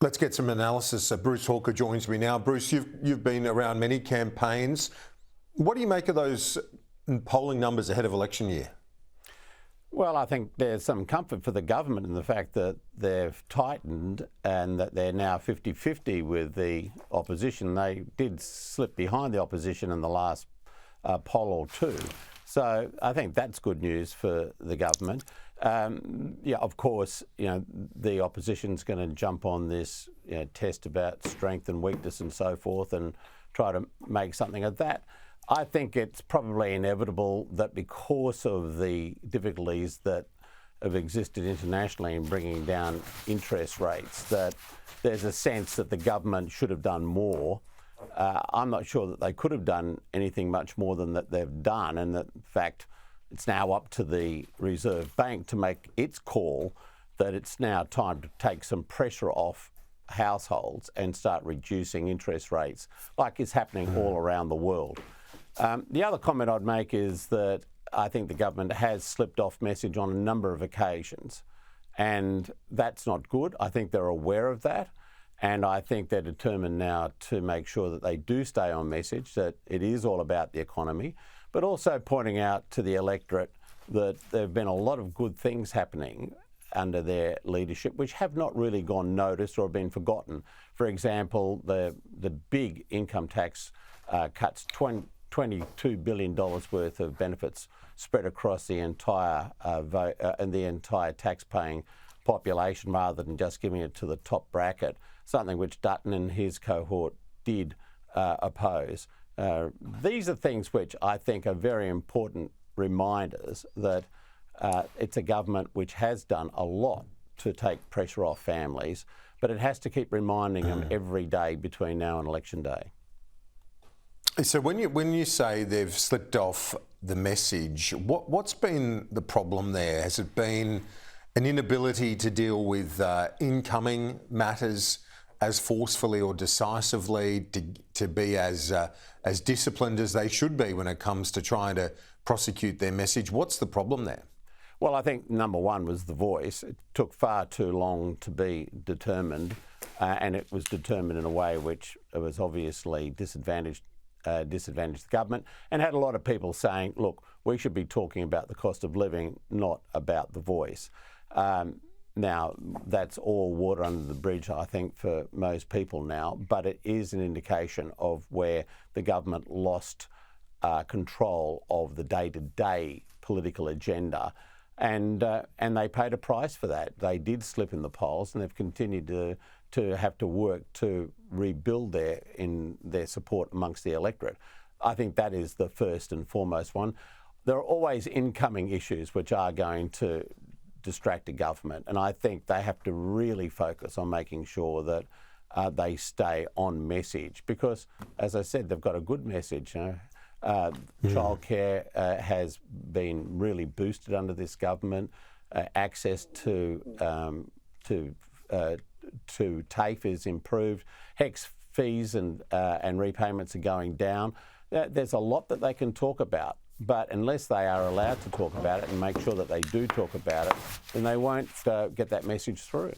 Let's get some analysis. Bruce Hawker joins me now. Bruce, you've been around many campaigns. What do you make of those polling numbers ahead of election year? Well, I think there's some comfort for the government in the fact that they've tightened and that they're now 50-50 with the opposition. They did slip behind the opposition in the last poll or two. So I think that's good news for the government. Yeah, of course, the opposition's going to jump on this test about strength and weakness and so forth and try to make something of that. I think it's probably inevitable that because of the difficulties that have existed internationally in bringing down interest rates, that there's a sense that the government should have done more. I'm not sure that they could have done anything much more than that they've done, and that, in fact, it's now up to the Reserve Bank to make its call that it's now time to take some pressure off households and start reducing interest rates like is happening all around the world. The other comment I'd make is that I think the government has slipped off message on a number of occasions, and that's not good. I think they're aware of that, and I think they're determined now to make sure that they do stay on message, that it is all about the economy, but also pointing out to the electorate that there have been a lot of good things happening under their leadership which have not really gone noticed or been forgotten. For example, the big income tax cuts, $22 billion worth of benefits spread across the entire tax-paying population rather than just giving it to the top bracket, something which Dutton and his cohort did oppose. These are things which I think are very important reminders that it's a government which has done a lot to take pressure off families, but it has to keep reminding them every day between now and election day. So when you say they've slipped off the message, what's been the problem there? Has it been an inability to deal with incoming matters as forcefully or decisively, to be as disciplined as they should be when it comes to trying to prosecute their message? What's the problem there? Well, I think number one was the voice. It took far too long to be determined, and it was determined in a way which was obviously disadvantaged the government, and had a lot of people saying, look, we should be talking about the cost of living, not about the voice. Now, that's all water under the bridge, I think, for most people now, but it is an indication of where the government lost control of the day-to-day political agenda, and they paid a price for that. They did slip in the polls, and they've continued to have to work to rebuild their support amongst the electorate. I think that is the first and foremost one. There are always incoming issues which are going to distract the government, and I think they have to really focus on making sure that they stay on message, because, as I said, they've got a good message. Childcare has been really boosted under this government. Access to TAFE is improved. HECS fees and repayments are going down. There's a lot that they can talk about, but unless they are allowed to talk about it and make sure that they do talk about it, then they won't get that message through.